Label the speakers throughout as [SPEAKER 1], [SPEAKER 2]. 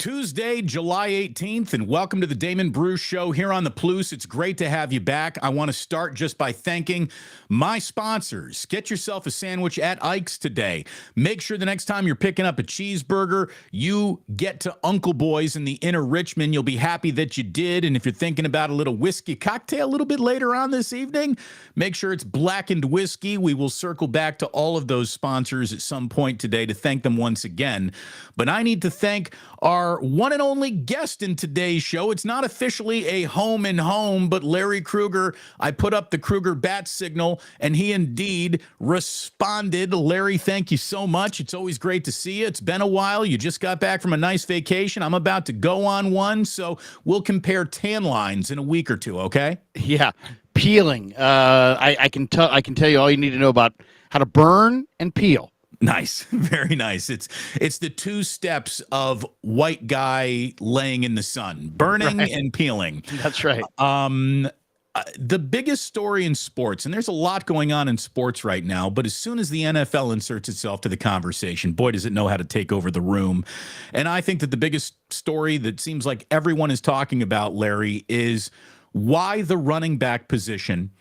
[SPEAKER 1] Tuesday, July 18th, and welcome to the Damon Bruce Show here on the Plus. It's great to have you back. I want to start just by thanking my sponsors. Get yourself a sandwich at Ike's today. Make sure the next time you're picking up a cheeseburger, you get to Uncle Boy's in the Inner Richmond. You'll be happy that you did. And if you're thinking about a little whiskey cocktail a little bit later on this evening, make sure it's blackened whiskey. We will circle back to all of those sponsors at some point today to thank them once again. But I need to thank our one and only guest in today's show. It's not officially a home and home, but Larry Krueger. I put up the Krueger bat signal, and he indeed responded. Larry, thank you so much. It's always great to see you. It's been a while. You just got back from a nice vacation. I'm about to go on one, so we'll compare tan lines in a week or two, okay?
[SPEAKER 2] Yeah, peeling. I can tell you all you need to know about how to burn and peel.
[SPEAKER 1] Nice. Very nice. It's the two steps of white guy laying in the sun, burning and peeling.
[SPEAKER 2] That's right.
[SPEAKER 1] The biggest story in sports, and there's a lot going on in sports right now, but as soon as the NFL inserts itself to the conversation, boy, does it know how to take over the room. And I think that the biggest story that seems like everyone is talking about, Larry, is why the running back position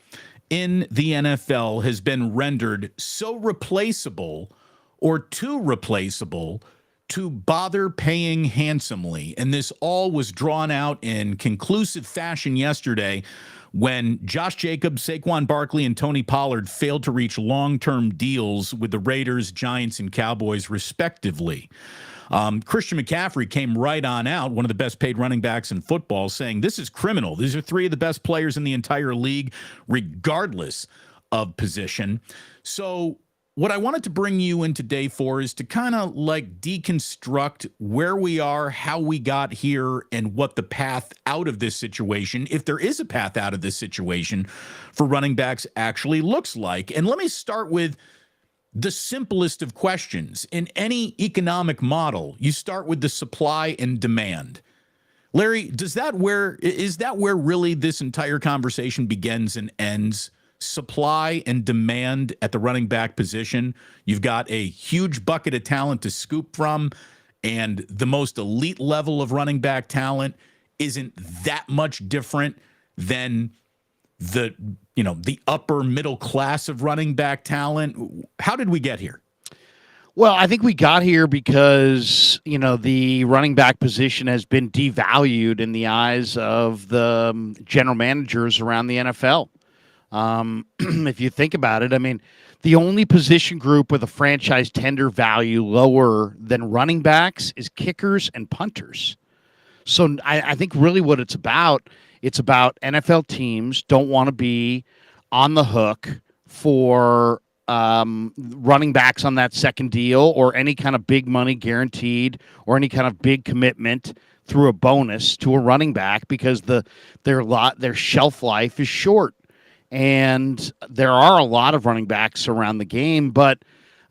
[SPEAKER 1] in the NFL has been rendered so replaceable or too replaceable to bother paying handsomely. And this all was drawn out in conclusive fashion yesterday when Josh Jacobs, Saquon Barkley, and Tony Pollard failed to reach long-term deals with the Raiders, Giants, and Cowboys, respectively. Christian McCaffrey came right on out, one of the best paid running backs in football, saying this is criminal. These are three of the best players in the entire league, regardless of position. So what I wanted to bring you in today for is to kind of like deconstruct where we are, how we got here, and what the path out of this situation, if there is a path out of this situation for running backs, actually looks like. And let me start with the simplest of questions. In any economic model, you start with the supply and demand. Larry, is that where really this entire conversation begins and ends? Supply and demand at the running back position. You've got a huge bucket of talent to scoop from, and the most elite level of running back talent isn't that much different than the upper middle class of running back talent. How did we get here?
[SPEAKER 2] Well, I think we got here because, the running back position has been devalued in the eyes of the general managers around the NFL. If you think about it, I mean, the only position group with a franchise tender value lower than running backs is kickers and punters. So I think really what it's about NFL teams don't want to be on the hook for running backs on that second deal or any kind of big money guaranteed or any kind of big commitment through a bonus to a running back because their shelf life is short. And there are a lot of running backs around the game, but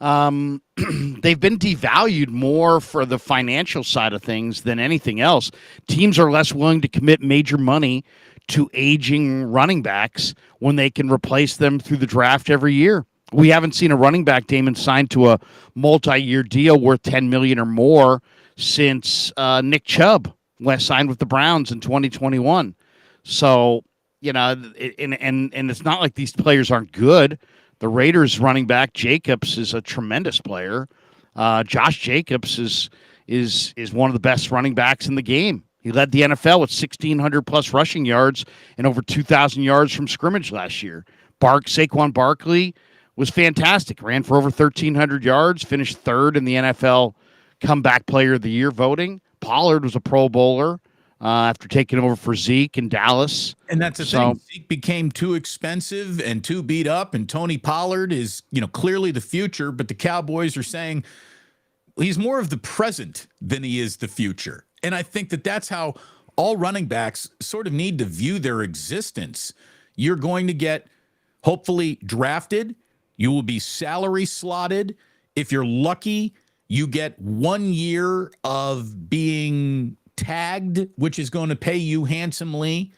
[SPEAKER 2] they've been devalued more for the financial side of things than anything else. Teams are less willing to commit major money to aging running backs when they can replace them through the draft every year. We haven't seen a running back, Damon, signed to a multi-year deal worth $10 million or more since Nick Chubb signed with the Browns in 2021. So, and it's not like these players aren't good. The Raiders running back Jacobs is a tremendous player. Josh Jacobs is one of the best running backs in the game. He led the NFL with 1,600 plus rushing yards and over 2,000 yards from scrimmage last year. Saquon Barkley was fantastic. Ran for over 1,300 yards. Finished third in the NFL Comeback Player of the Year voting. Pollard was a Pro Bowler. After taking over for Zeke in Dallas.
[SPEAKER 1] And that's the thing. Zeke became too expensive and too beat up, and Tony Pollard is, clearly the future, but the Cowboys are saying he's more of the present than he is the future. And I think that that's how all running backs sort of need to view their existence. You're going to get, hopefully, drafted. You will be salary slotted. If you're lucky, you get 1 year of being tagged, which is going to pay you handsomely,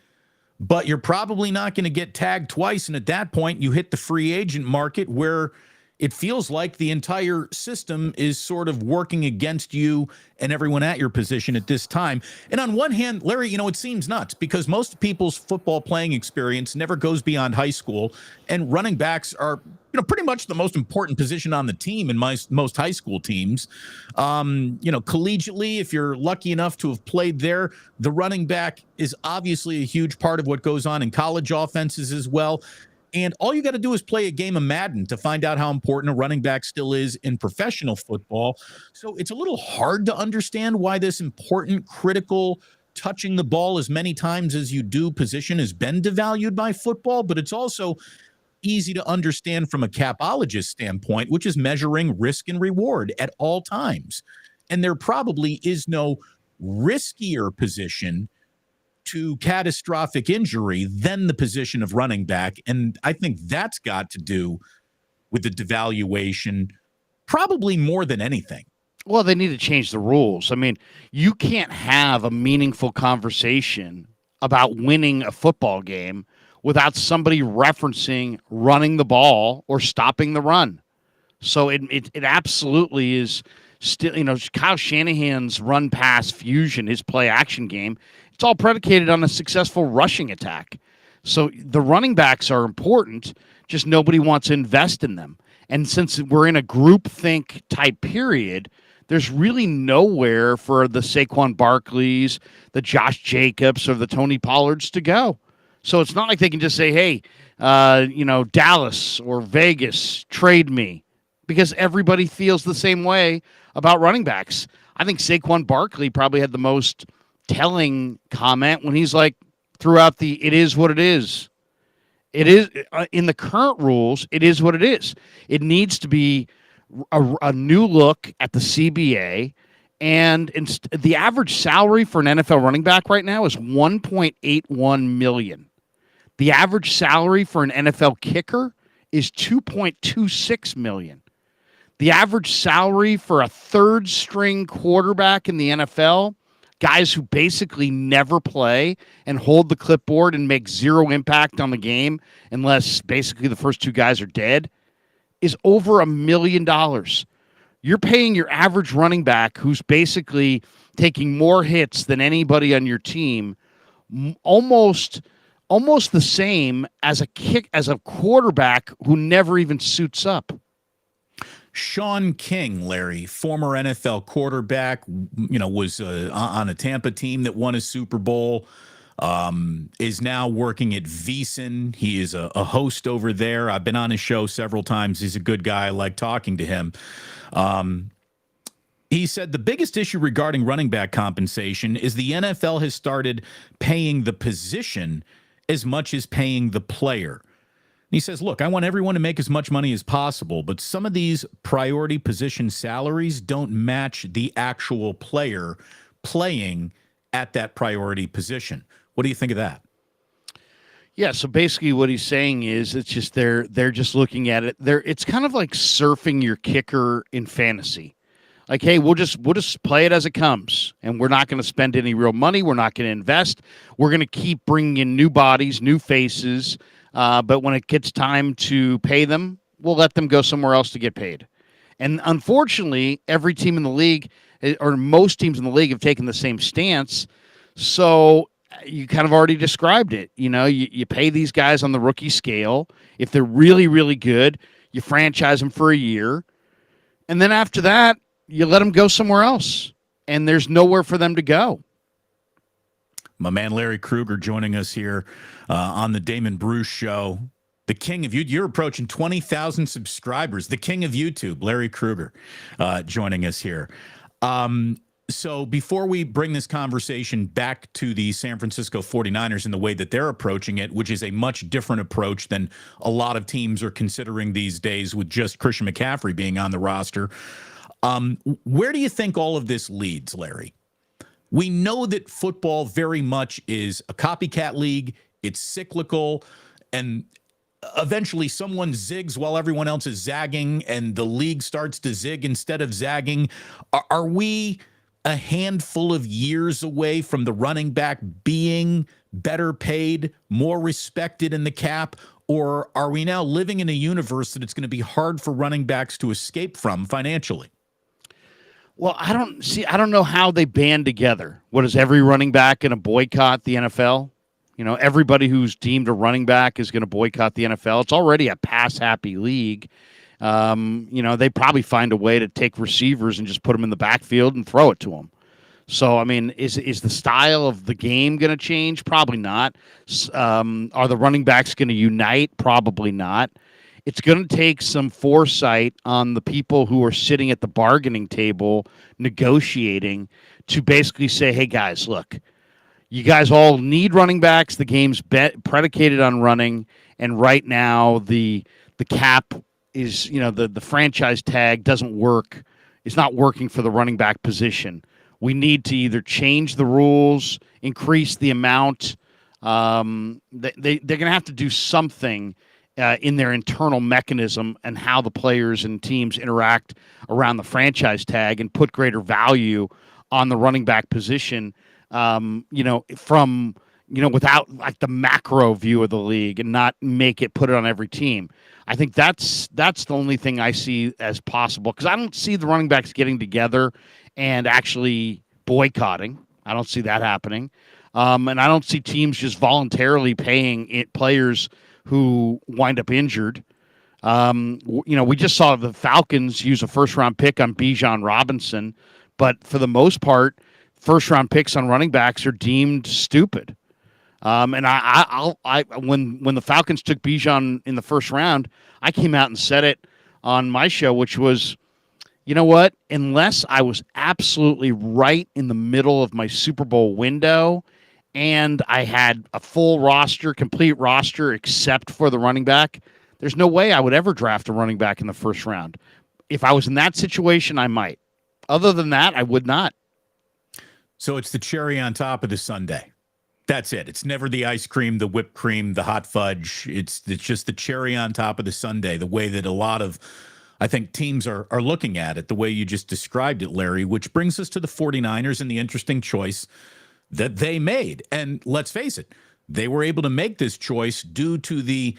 [SPEAKER 1] but you're probably not going to get tagged twice. And at that point, you hit the free agent market where it feels like the entire system is sort of working against you and everyone at your position at this time. And on one hand, Larry, it seems nuts because most people's football playing experience never goes beyond high school, and running backs are, pretty much the most important position on the team in most high school teams. Collegiately, if you're lucky enough to have played there, the running back is obviously a huge part of what goes on in college offenses as well. And all you got to do is play a game of Madden to find out how important a running back still is in professional football. So it's a little hard to understand why this important, critical, touching the ball as many times as you do position has been devalued by football. But it's also easy to understand from a capologist standpoint, which is measuring risk and reward at all times. And there probably is no riskier position to catastrophic injury than the position of running back. And I think that's got to do with the devaluation probably more than anything.
[SPEAKER 2] Well, they need to change the rules. I mean, you can't have a meaningful conversation about winning a football game without somebody referencing running the ball or stopping the run. So it absolutely is still, Kyle Shanahan's run pass fusion, his play action game, it's all predicated on a successful rushing attack. So the running backs are important, just nobody wants to invest in them. And since we're in a groupthink type period, there's really nowhere for the Saquon Barkleys, the Josh Jacobs, or the Tony Pollards to go. So it's not like they can just say, hey, Dallas or Vegas, trade me, because everybody feels the same way about running backs. I think Saquon Barkley probably had the most telling comment when he's like, throughout it is what it is. It is in the current rules. It is what it is. It needs to be a new look at the CBA, and the average salary for an NFL running back right now is $1.81 million. The average salary for an NFL kicker is $2.26 million. The average salary for a third string quarterback in the NFL, guys who basically never play and hold the clipboard and make zero impact on the game unless basically the first two guys are dead, is over $1 million. You're paying your average running back, who's basically taking more hits than anybody on your team, almost the same as a quarterback who never even suits up.
[SPEAKER 1] Sean King, Larry, former NFL quarterback, was on a Tampa team that won a Super Bowl, is now working at VSiN. He is a host over there. I've been on his show several times. He's a good guy. I like talking to him. He said the biggest issue regarding running back compensation is the NFL has started paying the position as much as paying the player. He says, look, I want everyone to make as much money as possible, but some of these priority position salaries don't match the actual player playing at that priority position. What do you think of that?
[SPEAKER 2] Yeah, so basically what he's saying is it's just they're just looking at it. It's kind of like surfing your kicker in fantasy. Like, hey, we'll just play it as it comes, and we're not going to spend any real money. We're not going to invest. We're going to keep bringing in new bodies, new faces. But when it gets time to pay them, we'll let them go somewhere else to get paid. And unfortunately, every team in the league, or most teams in the league, have taken the same stance. So you kind of already described it. You pay these guys on the rookie scale. If they're really, really good, you franchise them for a year. And then after that, you let them go somewhere else. And there's nowhere for them to go.
[SPEAKER 1] My man Larry Krueger joining us here on the Damon Bruce Show. The king of YouTube. You're approaching 20,000 subscribers. The king of YouTube, Larry Krueger, joining us here. So before we bring this conversation back to the San Francisco 49ers and the way that they're approaching it, which is a much different approach than a lot of teams are considering these days with just Christian McCaffrey being on the roster, where do you think all of this leads, Larry? We know that football very much is a copycat league. It's cyclical, and eventually someone zigs while everyone else is zagging, and the league starts to zig instead of zagging. Are we a handful of years away from the running back being better paid, more respected in the cap, Or are we now living in a universe that it's going to be hard for running backs to escape from financially?
[SPEAKER 2] Well, I don't know how they band together. What is every running back going to boycott the NFL? Everybody who's deemed a running back is going to boycott the NFL. It's already a pass happy league. They probably find a way to take receivers and just put them in the backfield and throw it to them. So, I mean, is the style of the game going to change? Probably not. Are the running backs going to unite? Probably not. It's going to take some foresight on the people who are sitting at the bargaining table negotiating to basically say, hey, guys, look, you guys all need running backs. The game's predicated on running. And right now, the cap is, the franchise tag doesn't work. It's not working for the running back position. We need to either change the rules, increase the amount. They're going to have to do something in their internal mechanism and how the players and teams interact around the franchise tag and put greater value on the running back position, without like the macro view of the league and not put it on every team. I think that's the only thing I see as possible, because I don't see the running backs getting together and actually boycotting. I don't see that happening. And I don't see teams just voluntarily paying players who wind up injured. We just saw the Falcons use a first-round pick on Bijan Robinson, but for the most part, first-round picks on running backs are deemed stupid. And when the Falcons took Bijan in the first round, I came out and said it on my show, which was, you know what? Unless I was absolutely right in the middle of my Super Bowl window and I had a full roster, complete roster, except for the running back, there's no way I would ever draft a running back in the first round. If I was in that situation, I might. Other than that, I would not.
[SPEAKER 1] So it's the cherry on top of the sundae. That's it. It's never the ice cream, the whipped cream, the hot fudge. It's just the cherry on top of the sundae, the way that a lot of, I think, teams are looking at it, the way you just described it, Larry, which brings us to the 49ers and the interesting choice that they made. And let's face it, they were able to make this choice due to the,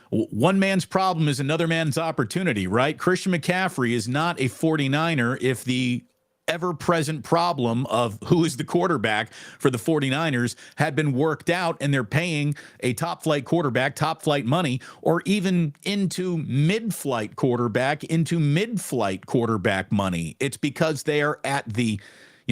[SPEAKER 1] one man's problem is another man's opportunity, right? Christian McCaffrey is not a 49er if the ever-present problem of who is the quarterback for the 49ers had been worked out and they're paying a top-flight quarterback top-flight money, or even into mid-flight quarterback money. It's because they are at the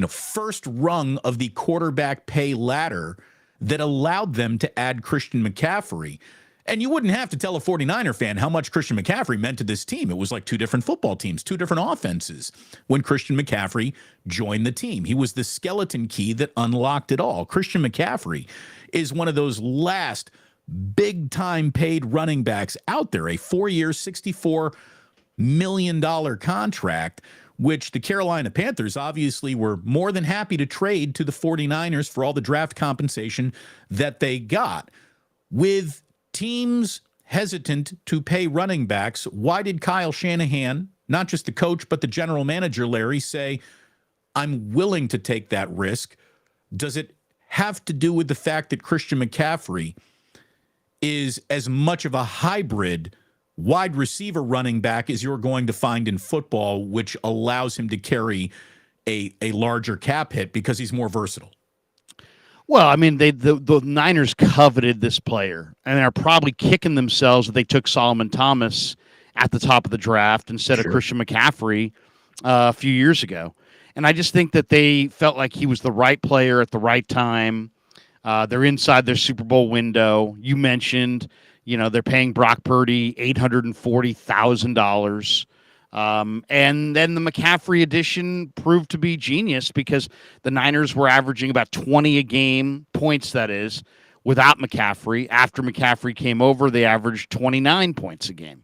[SPEAKER 1] first rung of the quarterback pay ladder that allowed them to add Christian McCaffrey. And you wouldn't have to tell a 49er fan how much Christian McCaffrey meant to this team. It was like two different football teams, two different offenses when Christian McCaffrey joined the team. He was the skeleton key that unlocked it all. Christian McCaffrey is one of those last big-time paid running backs out there, a 4-year, $64 million contract, which the Carolina Panthers obviously were more than happy to trade to the 49ers for all the draft compensation that they got. With teams hesitant to pay running backs, why did Kyle Shanahan, not just the coach, but the general manager, Larry, say, I'm willing to take that risk? Does it have to do with the fact that Christian McCaffrey is as much of a hybrid wide receiver running back as you're going to find in football, which allows him to carry a larger cap hit because he's more versatile?
[SPEAKER 2] Well, I mean, the Niners coveted this player, and they're probably kicking themselves that they took Solomon Thomas at the top of the draft instead of Christian McCaffrey a few years ago. And I just think that they felt like he was the right player at the right time. They're inside their Super Bowl window. You mentioned, they're paying Brock Purdy $840,000. And then the McCaffrey addition proved to be genius because the Niners were averaging about 20 a game, points that is, without McCaffrey. After McCaffrey came over, they averaged 29 points a game.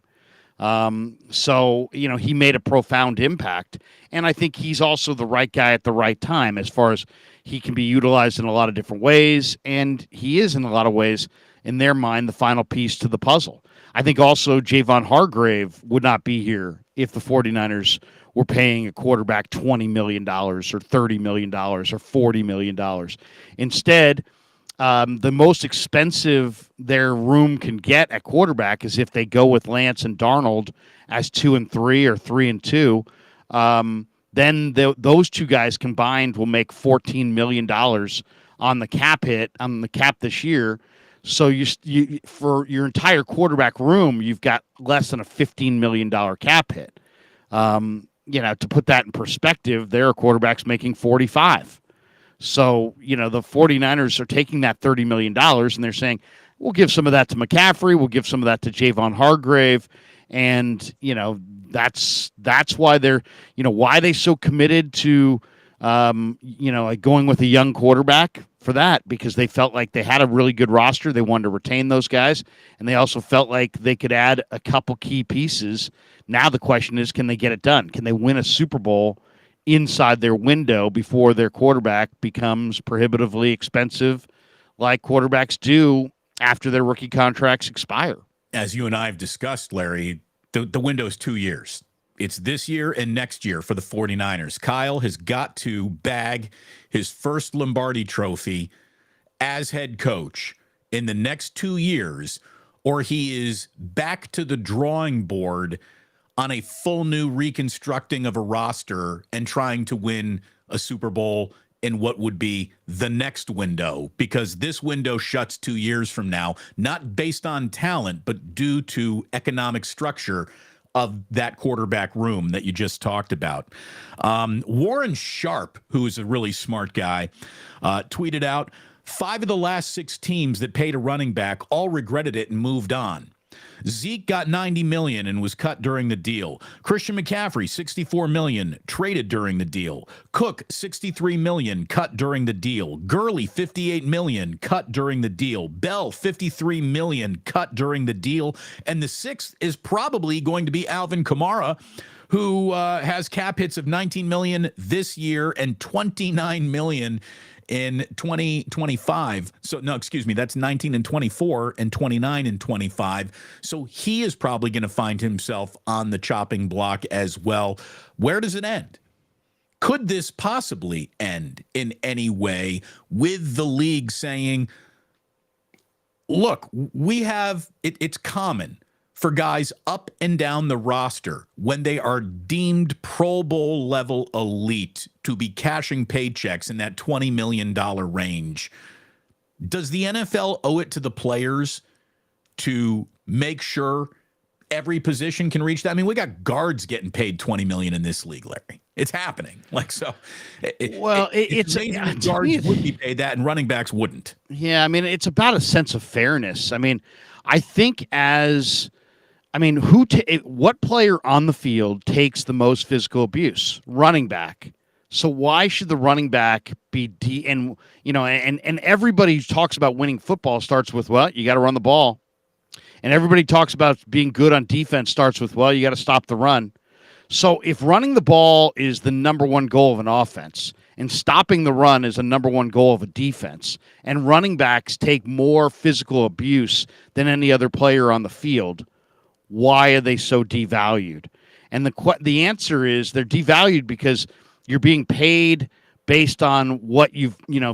[SPEAKER 2] So, he made a profound impact. And I think he's also the right guy at the right time as far as he can be utilized in a lot of different ways. And he is, in a lot of ways, in their mind, the final piece to the puzzle. I think also Javon Hargrave would not be here if the 49ers were paying a quarterback $20 million or $30 million or $40 million. Instead, The most expensive their room can get at quarterback is if they go with Lance and Darnold as 2 and 3 or 3 and 2. Then those two guys combined will make $14 million on the cap this year. So you for your entire quarterback room, you've got less than a $15 million cap hit. To put that in perspective, there are quarterbacks making 45. So, the 49ers are taking that $30 million and they're saying, we'll give some of that to McCaffrey. We'll give some of that to Javon Hargrave. And, that's why why they so committed to, going with a young quarterback for that, because they felt like they had a really good roster. They wanted to retain those guys. And they also felt like they could add a couple key pieces. Now the question is, can they get it done? Can they win a Super Bowl inside their window before their quarterback becomes prohibitively expensive like quarterbacks do after their rookie contracts expire?
[SPEAKER 1] As you and I have discussed, Larry, the window is 2 years. It's this year and next year for the 49ers. Kyle has got to bag his first Lombardi trophy as head coach in the next 2 years, or he is back to the drawing board on a full new reconstructing of a roster and trying to win a Super Bowl in what would be the next window, because this window shuts 2 years from now, not based on talent, but due to economic structure of that quarterback room that you just talked about. Warren Sharp, who is a really smart guy, tweeted out, 5 of the last 6 teams that paid a running back all regretted it and moved on. Zeke got $90 million and was cut during the deal. Christian McCaffrey, $64 million, traded during the deal. Cook, $63 million, cut during the deal. Gurley, $58 million, cut during the deal. Bell, $53 million, cut during the deal. And the 6th is probably going to be Alvin Kamara, who has cap hits of $19 million this year and $29 million in 2025. So, no, excuse me, that's 19 and 24 and 29 and 25. So he is probably going to find himself on the chopping block as well. Where does it end? Could this possibly end in any way with the league saying, look, we have, it's common for guys up and down the roster when they are deemed Pro Bowl level elite to be cashing paychecks in that $20 million range. Does the NFL owe it to the players to make sure every position can reach that? I mean, we got guards getting paid $20 million in this league, Larry. It's happening. It's guards would be paid that and running backs wouldn't.
[SPEAKER 2] Yeah, I mean, it's about a sense of fairness. I mean, I think what player on the field takes the most physical abuse? Running back. So why should the running back be and everybody who talks about winning football starts with, well, you got to run the ball. And everybody talks about being good on defense starts with, well, you got to stop the run. So if running the ball is the number one goal of an offense and stopping the run is a number one goal of a defense, and running backs take more physical abuse than any other player on the field, why are they so devalued? And the answer is they're devalued because you're being paid based on what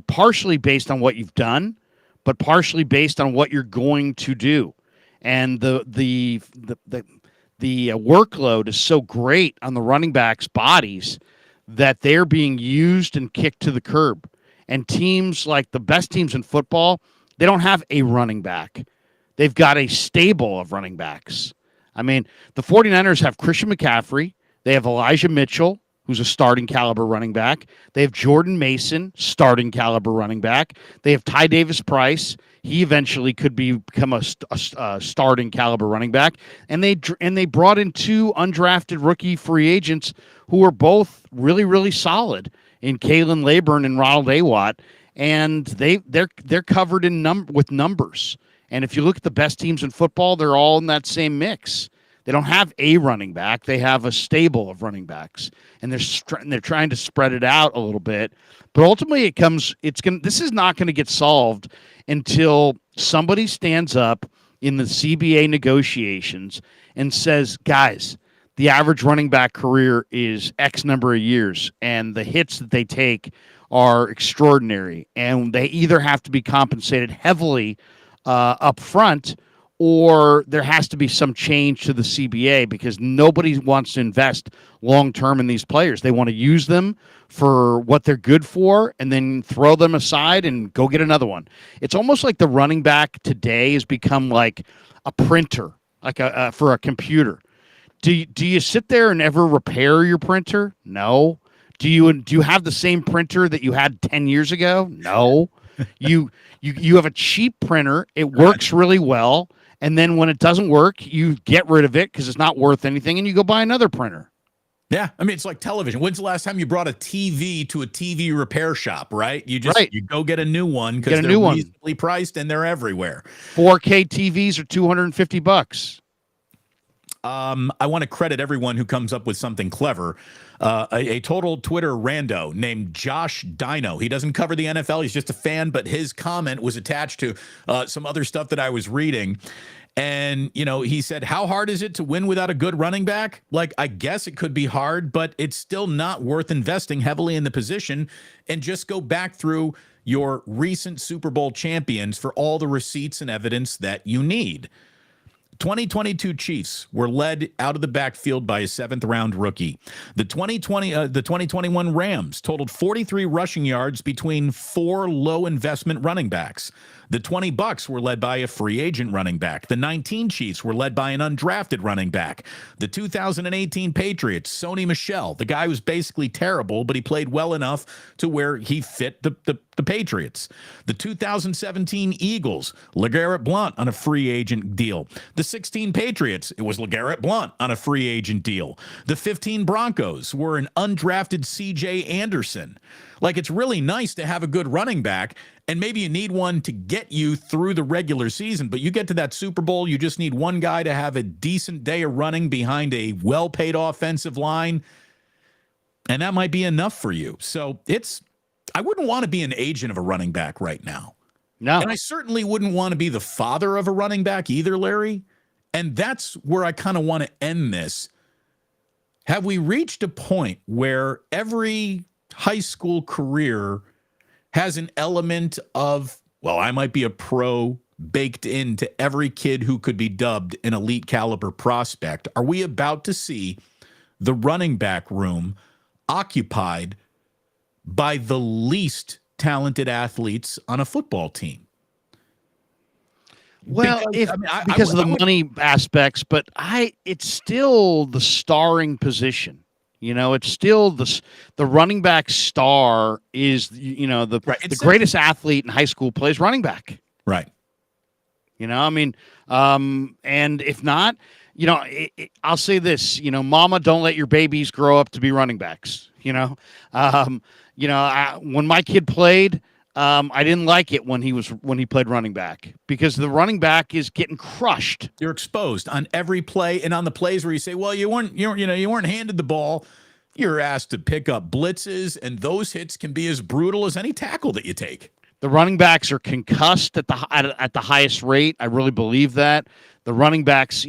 [SPEAKER 2] partially based on what you've done, but partially based on what you're going to do. And the workload is so great on the running backs' bodies that they're being used and kicked to the curb. And teams like the best teams in football, they don't have a running back. They've got a stable of running backs. I mean, the 49ers have Christian McCaffrey. They have Elijah Mitchell, who's a starting caliber running back. They have Jordan Mason, starting caliber running back. They have Ty Davis-Price. He eventually could become a starting caliber running back. And they brought in 2 undrafted rookie free agents who are both really, really solid in Kalen Laburn and Ronald Awatt. And they're covered with numbers. And if you look at the best teams in football, they're all in that same mix. They don't have a running back; they have a stable of running backs, and they're trying to spread it out a little bit. But ultimately, this is not going to get solved until somebody stands up in the CBA negotiations and says, "Guys, the average running back career is X number of years, and the hits that they take are extraordinary, and they either have to be compensated heavily up front, or there has to be some change to the CBA because nobody wants to invest long term in these players. They want to use them for what they're good for and then throw them aside and go get another one. It's almost like the running back today has become like a printer, like for a computer. Do you sit there and ever repair your printer? No. Do you have the same printer that you had 10 years ago? No. You have a cheap printer. It works really well. And then when it doesn't work, you get rid of it because it's not worth anything, and you go buy another printer.
[SPEAKER 1] Yeah, I mean, it's like television. When's the last time you brought a TV to a TV repair shop, right? You go get a new one because they're reasonably priced and they're everywhere.
[SPEAKER 2] 4K TVs are $250.
[SPEAKER 1] I want to credit everyone who comes up with something clever. A total Twitter rando named Josh Dino. He doesn't cover the NFL. He's just a fan, but his comment was attached to some other stuff that I was reading. And, he said, how hard is it to win without a good running back? Like, I guess it could be hard, but it's still not worth investing heavily in the position. And just go back through your recent Super Bowl champions for all the receipts and evidence that you need. 2022 Chiefs were led out of the backfield by a 7th-round rookie. The 2021 Rams totaled 43 rushing yards between 4 low-investment running backs. The 20 Bucks were led by a free agent running back. The 19 Chiefs were led by an undrafted running back. The 2018 Patriots, Sony Michel, the guy was basically terrible, but he played well enough to where he fit the Patriots. The 2017 Eagles, LeGarrette Blount on a free agent deal. The 16 Patriots, it was LeGarrette Blount on a free agent deal. The 15 Broncos were an undrafted CJ Anderson. Like, it's really nice to have a good running back, and maybe you need one to get you through the regular season, but you get to that Super Bowl, you just need one guy to have a decent day of running behind a well-paid offensive line, and that might be enough for you. So I wouldn't want to be an agent of a running back right now.
[SPEAKER 2] No.
[SPEAKER 1] And I certainly wouldn't want to be the father of a running back either, Larry. And that's where I kind of want to end this. Have we reached a point where every high school career has an element of, well, I might be a pro baked into every kid who could be dubbed an elite caliber prospect? Are we about to see the running back room occupied by the least talented athletes on a football team?
[SPEAKER 2] Well, because of the money aspects, but it's still the starring position. It's still the running back star is, the greatest athlete in high school plays running back.
[SPEAKER 1] Right.
[SPEAKER 2] And if not, I'll say this, mama, don't let your babies grow up to be running backs. When my kid played, I didn't like it when he played running back because the running back is getting crushed.
[SPEAKER 1] You're exposed on every play, and on the plays where you say, well, you weren't handed the ball. You're asked to pick up blitzes, and those hits can be as brutal as any tackle that you take.
[SPEAKER 2] The running backs are concussed at the highest rate. I really believe that. The running backs,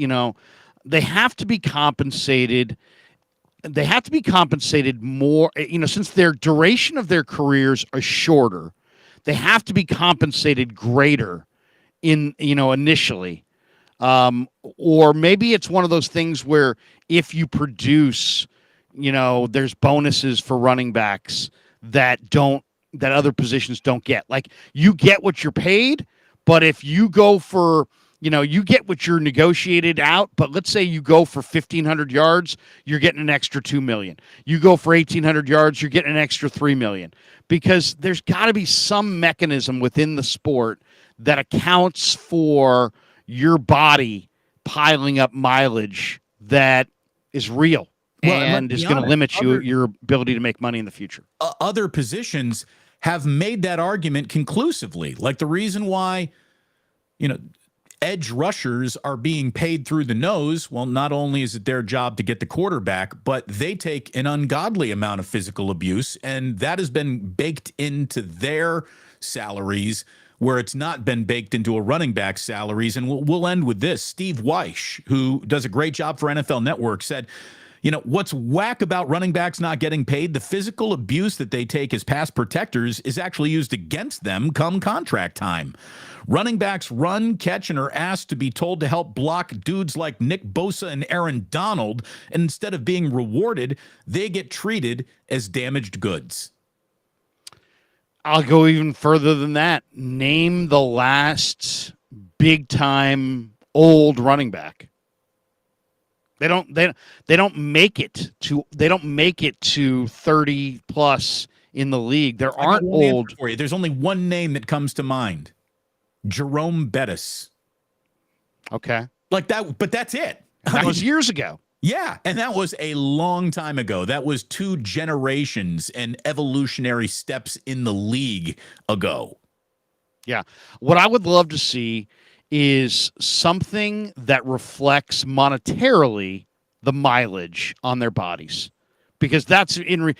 [SPEAKER 2] they have to be compensated. They have to be compensated more, since their duration of their careers are shorter. They have to be compensated greater initially. Or maybe it's one of those things where if you produce, there's bonuses for running backs that other positions don't get. Like, you get what you're paid, but if you go for, you get what you're negotiated out, but let's say you go for 1,500 yards, you're getting an extra $2 million. You go for 1,800 yards, you're getting an extra $3 million. Because there's got to be some mechanism within the sport that accounts for your body piling up mileage that is real and is going to limit your ability to make money in the future.
[SPEAKER 1] Other positions have made that argument conclusively. Like the reason why, edge rushers are being paid through the nose. Well, not only is it their job to get the quarterback, but they take an ungodly amount of physical abuse, and that has been baked into their salaries where it's not been baked into a running back salaries. And we'll end with this. Steve Weish, who does a great job for NFL Network, said, You know, what's whack about running backs not getting paid? The physical abuse that they take as pass protectors is actually used against them come contract time. Running backs run, catch, and are asked to be told to help block dudes like Nick Bosa and Aaron Donald. And instead of being rewarded, they get treated as damaged goods.
[SPEAKER 2] I'll go even further than that. Name the last big time old running back. They don't make it to 30 plus in the league. There aren't old
[SPEAKER 1] for you. There's only one name that comes to mind. Jerome Bettis.
[SPEAKER 2] Okay.
[SPEAKER 1] Like that, but that's it.
[SPEAKER 2] That was years ago.
[SPEAKER 1] Yeah, and that was a long time ago. That was 2 generations and evolutionary steps in the league ago.
[SPEAKER 2] Yeah. What I would love to see is something that reflects monetarily the mileage on their bodies. Because that's I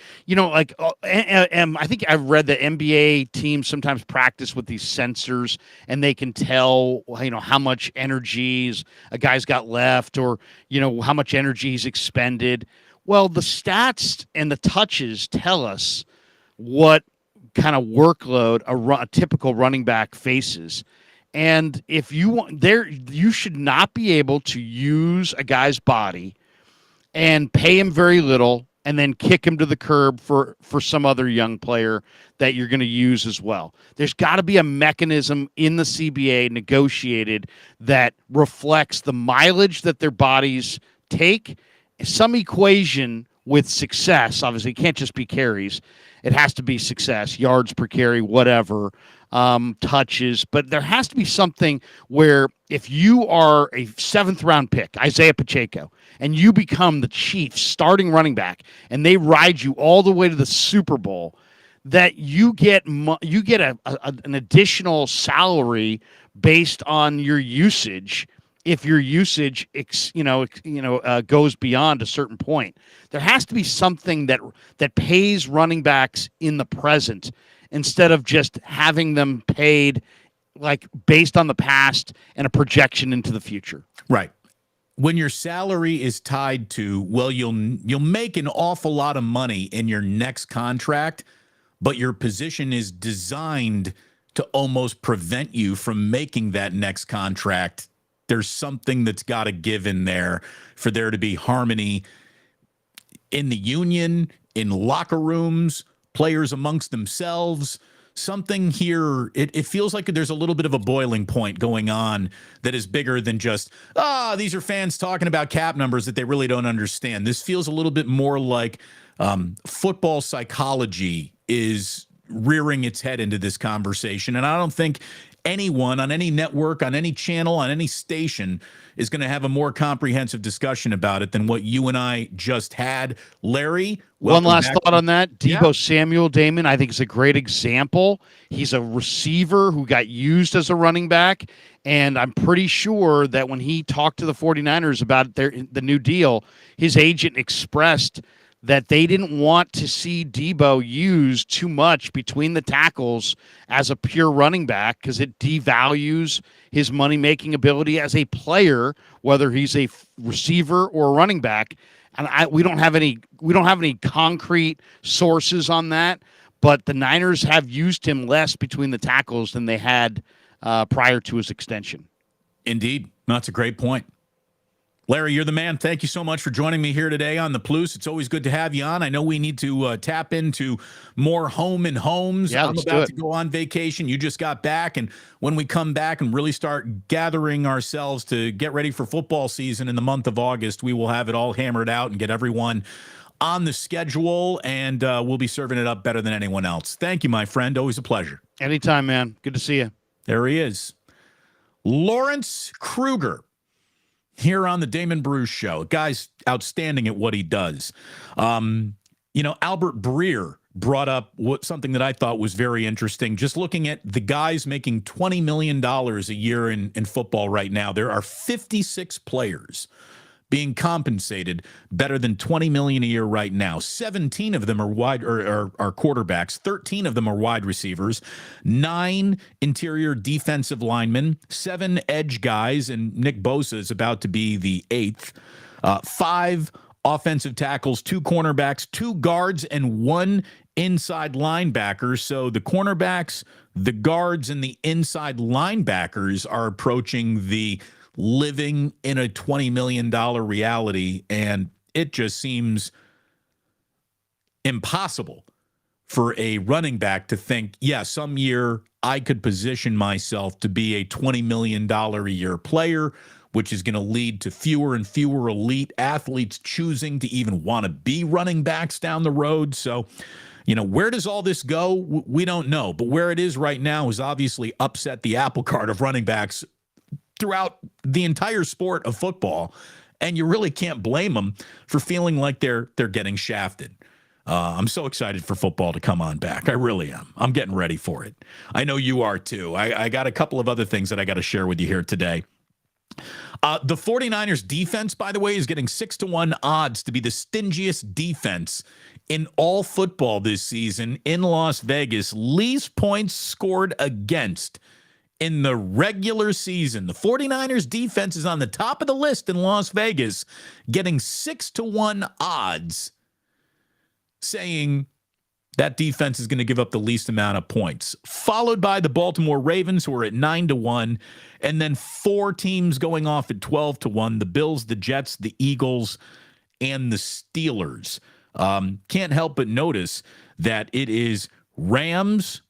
[SPEAKER 2] think I've read that NBA teams sometimes practice with these sensors, and they can tell, how much energy a guy's got left, or, how much energy he's expended. Well, the stats and the touches tell us what kind of workload a typical running back faces. And if you want you should not be able to use a guy's body and pay him very little and then kick him to the curb for some other young player that you're going to use as well. There's got to be a mechanism in the CBA negotiated that reflects the mileage that their bodies take, some equation with success. Obviously, it can't just be carries. It has to be success, yards per carry, whatever, touches. But there has to be something where if you are a 7th-round pick, Isaiah Pacheco, and you become the Chiefs' starting running back, and they ride you all the way to the Super Bowl, that you get an additional salary based on your usage. If your usage, goes beyond a certain point, there has to be something that pays running backs in the present instead of just having them paid like based on the past and a projection into the future.
[SPEAKER 1] Right. When your salary is tied to, well, you'll make an awful lot of money in your next contract, but your position is designed to almost prevent you from making that next contract. There's something that's got to give in there for there to be harmony in the union, in locker rooms, players amongst themselves. Something here, it feels like there's a little bit of a boiling point going on that is bigger than just, these are fans talking about cap numbers that they really don't understand. This feels a little bit more like football psychology is rearing its head into this conversation. And I don't think anyone on any network, on any channel, on any station is going to have a more comprehensive discussion about it than what you and I just had. Larry,
[SPEAKER 2] one last thought on that. Deebo Samuel, Damon, I think is a great example. He's a receiver who got used as a running back, and I'm pretty sure that when he talked to the 49ers about the new deal, his agent expressed that they didn't want to see Deebo used too much between the tackles as a pure running back because it devalues his money-making ability as a player, whether he's a receiver or a running back. And we don't have any concrete sources on that, but the Niners have used him less between the tackles than they had prior to his extension.
[SPEAKER 1] Indeed. That's a great point. Larry, you're the man. Thank you so much for joining me here today on the Plus. It's always good to have you on. I know we need to tap into more home and homes.
[SPEAKER 2] Yeah,
[SPEAKER 1] I'm about to go on vacation. You just got back. And when we come back and really start gathering ourselves to get ready for football season in the month of August, we will have it all hammered out and get everyone on the schedule. And we'll be serving it up better than anyone else. Thank you, my friend. Always a pleasure.
[SPEAKER 2] Anytime, man. Good to see you.
[SPEAKER 1] There he is. Lawrence Kruger. Here on the Damon Bruce Show. A guy's outstanding at what he does. Albert Breer brought up something that I thought was very interesting. Just looking at the guys making $20 million a year in football right now, there are 56 players being compensated better than $20 million a year right now. 17 of them are are quarterbacks. 13 of them are wide receivers. 9 interior defensive linemen. 7 edge guys, and Nick Bosa is about to be the 8th. 5 offensive tackles, 2 cornerbacks, 2 guards, and 1 inside linebacker. So the cornerbacks, the guards, and the inside linebackers are approaching the living in a $20 million reality. And it just seems impossible for a running back to think, yeah, some year I could position myself to be a $20 million a year player, which is going to lead to fewer and fewer elite athletes choosing to even want to be running backs down the road. So, where does all this go? We don't know. But where it is right now is obviously upset the apple cart of running backs throughout the entire sport of football. And you really can't blame them for feeling like they're getting shafted. I'm so excited for football to come on back. I really am. I'm getting ready for it. I know you are too. I got a couple of other things that I got to share with you here today. The 49ers defense, by the way, is getting 6-1 odds to be the stingiest defense in all football this season in Las Vegas. Least points scored against in the regular season. The 49ers defense is on the top of the list in Las Vegas, getting 6-1 odds, saying that defense is going to give up the least amount of points, followed by the Baltimore Ravens, who are at 9-1, and then 4 teams going off at 12-1, the Bills, the Jets, the Eagles, and the Steelers. Can't help but notice that it is it's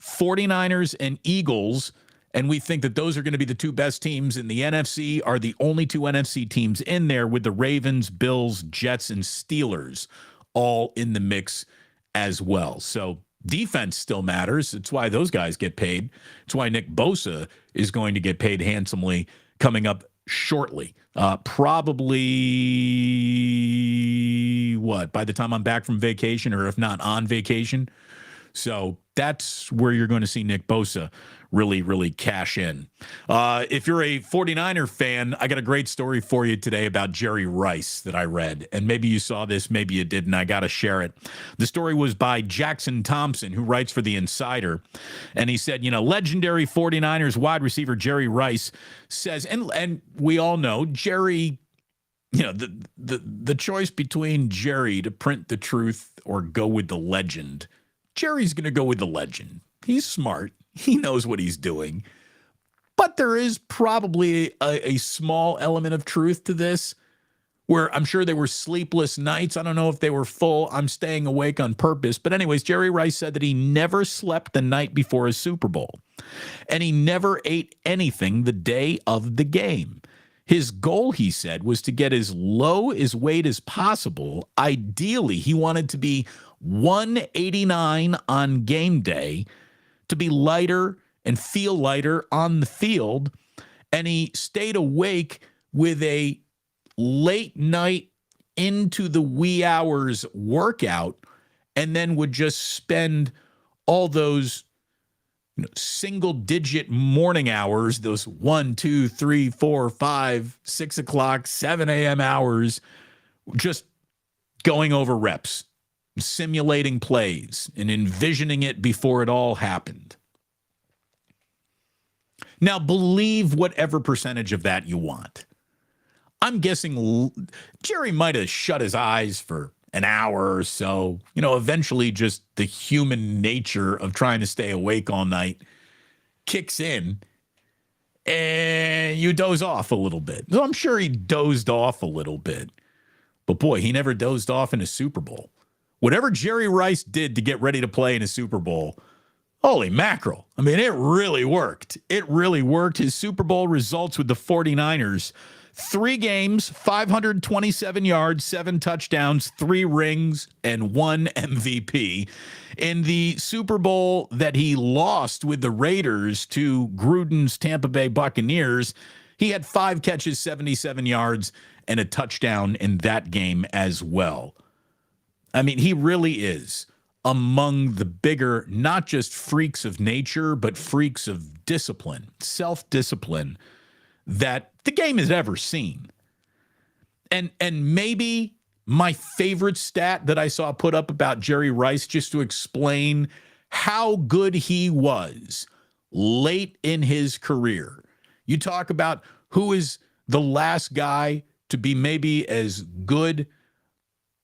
[SPEAKER 1] 49ers and Eagles, and we think that those are going to be the 2 best teams in the NFC, are the only 2 NFC teams in there, with the Ravens, Bills, Jets, and Steelers all in the mix as well. So defense still matters. It's why those guys get paid. It's why Nick Bosa is going to get paid handsomely coming up shortly. Probably by the time I'm back from vacation, or if not on vacation. So that's where you're going to see Nick Bosa really, really cash in. If you're a 49er fan, I got a great story for you today about Jerry Rice that I read. And maybe you saw this, maybe you didn't. I got to share it. The story was by Jackson Thompson, who writes for The Insider. And he said, legendary 49ers wide receiver Jerry Rice says, and we all know Jerry, the choice between Jerry to print the truth or go with the legend. Jerry's going to go with the legend. He's smart. He knows what he's doing. But there is probably a small element of truth to this, where I'm sure there were sleepless nights. I don't know if they were full. I'm staying awake on purpose. But anyways, Jerry Rice said that he never slept the night before a Super Bowl. And he never ate anything the day of the game. His goal, he said, was to get as low as weight as possible. Ideally, he wanted to be 189 on game day, to be lighter and feel lighter on the field. And he stayed awake with a late night into the wee hours workout, and then would just spend all those single digit morning hours, those 1, 2, 3, 4, 5, 6 o'clock, 7 a.m. hours, just going over reps, simulating plays, and envisioning it before it all happened. Now, believe whatever percentage of that you want. I'm guessing Jerry might have shut his eyes for an hour or so. Eventually just the human nature of trying to stay awake all night kicks in, and you doze off a little bit. So I'm sure he dozed off a little bit. But boy, he never dozed off in a Super Bowl. Whatever Jerry Rice did to get ready to play in a Super Bowl, holy mackerel. I mean, it really worked. It really worked. His Super Bowl results with the 49ers: 3 games, 527 yards, 7 touchdowns, 3 rings, and 1 MVP. In the Super Bowl that he lost with the Raiders to Gruden's Tampa Bay Buccaneers, he had 5 catches, 77 yards, and a touchdown in that game as well. I mean, he really is among the bigger, not just freaks of nature, but freaks of discipline, self-discipline, that the game has ever seen. And maybe my favorite stat that I saw put up about Jerry Rice, just to explain how good he was late in his career. You talk about who is the last guy to be maybe as good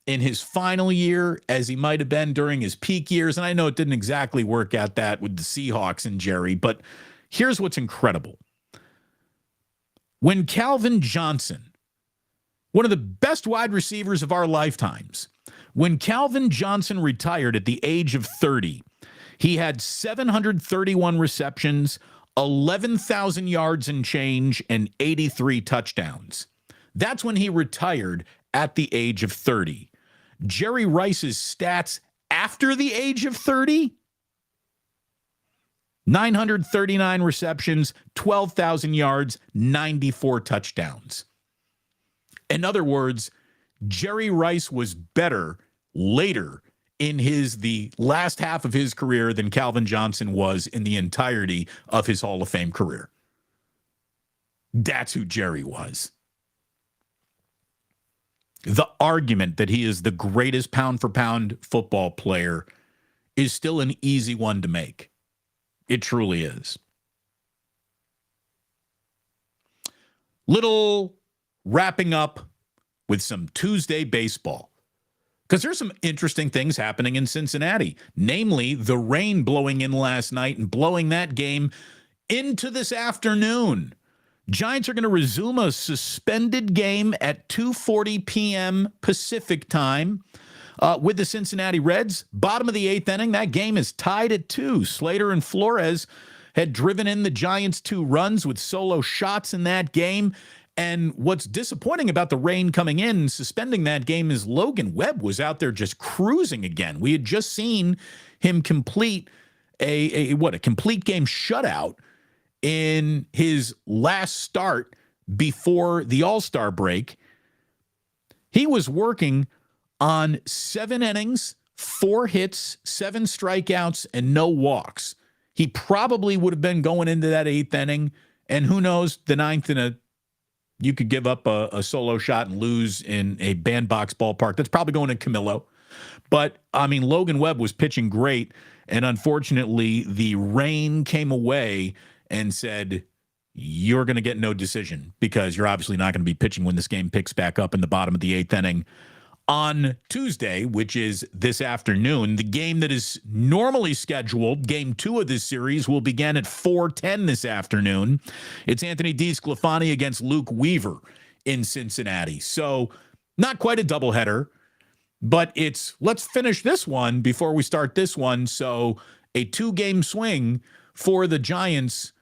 [SPEAKER 1] in his final year as he might have been during his peak years. And I know it didn't exactly work out that with the Seahawks and Jerry, but here's what's incredible. When Calvin Johnson, one of the best wide receivers of our lifetimes, when Calvin Johnson retired at the age of 30, he had 731 receptions, 11,000 yards and change, and 83 touchdowns. That's when he retired at the age of 30. Jerry Rice's stats after the age of 30, 939 receptions, 12,000 yards, 94 touchdowns. In other words, Jerry Rice was better later in the last half of his career than Calvin Johnson was in the entirety of his Hall of Fame career. That's who Jerry was. The argument that he is the greatest pound-for-pound football player is still an easy one to make. It truly is. Little wrapping up with some Tuesday baseball, because there's some interesting things happening in Cincinnati, namely the rain blowing in last night and blowing that game into this afternoon. Giants are going to resume a suspended game at 2:40 p.m. Pacific time with the Cincinnati Reds. Bottom of the eighth inning, that game is tied at 2. Slater and Flores had driven in the Giants 2 runs with solo shots in that game. And what's disappointing about the rain coming in and suspending that game is Logan Webb was out there just cruising again. We had just seen him complete a complete game shutout in his last start before the All-Star break. He was working on 7 innings, 4 hits, 7 strikeouts, and no walks. He probably would have been going into that 8th inning, and who knows, the 9th you could give up a solo shot and lose in a bandbox ballpark. That's probably going to Camillo. But, I mean, Logan Webb was pitching great, and unfortunately, the rain came away and said, you're going to get no decision because you're obviously not going to be pitching when this game picks back up in the bottom of the 8th inning. On Tuesday, which is this afternoon, the game that is normally scheduled, game 2 of this series, will begin at 4:10 this afternoon. It's Anthony DeSclafani against Luke Weaver in Cincinnati. So not quite a doubleheader, but it's let's finish this one before we start this one. So a 2-game swing for the Giants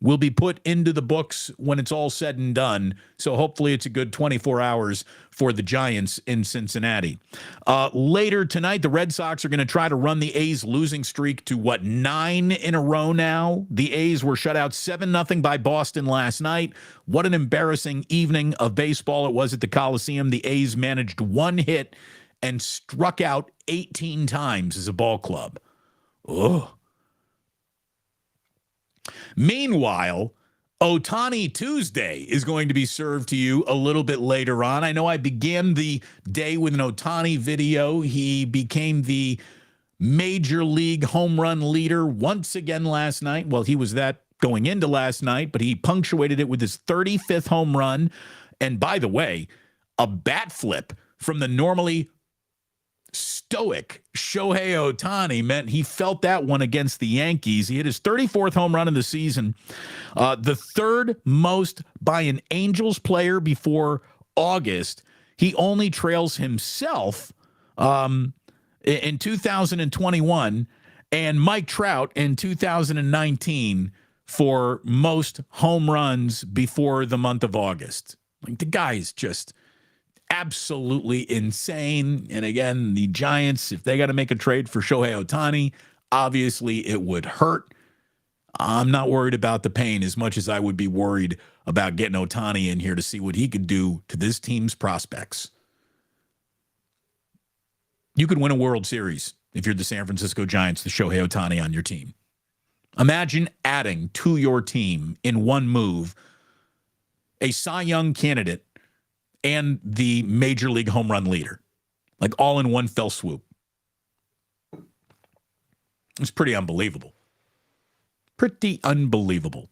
[SPEAKER 1] will be put into the books when it's all said and done. So hopefully it's a good 24 hours for the Giants in Cincinnati. Later tonight, the Red Sox are going to try to run the A's losing streak to, 9 in a row now? The A's were shut out 7-0 by Boston last night. What an embarrassing evening of baseball it was at the Coliseum. The A's managed 1 hit and struck out 18 times as a ball club. Ugh. Meanwhile, Ohtani Tuesday is going to be served to you a little bit later on. I know I began the day with an Ohtani video. He became the major league home run leader once again last night. Well, he was that going into last night, but he punctuated it with his 35th home run. And by the way, a bat flip from the normally stoic Shohei Ohtani meant he felt that one against the Yankees. He hit his 34th home run of the season, the 3rd most by an Angels player before August. He only trails himself in 2021 and Mike Trout in 2019 for most home runs before the month of August. Like, the guy is just absolutely insane. And again, the Giants, if they got to make a trade for Shohei Ohtani, obviously it would hurt. I'm not worried about the pain as much as I would be worried about getting Ohtani in here to see what he could do to this team's prospects. You could win a World Series if you're the San Francisco Giants, the Shohei Ohtani on your team. Imagine adding to your team in one move a Cy Young candidate and the major league home run leader, like all in one fell swoop. It's pretty unbelievable. Pretty unbelievable.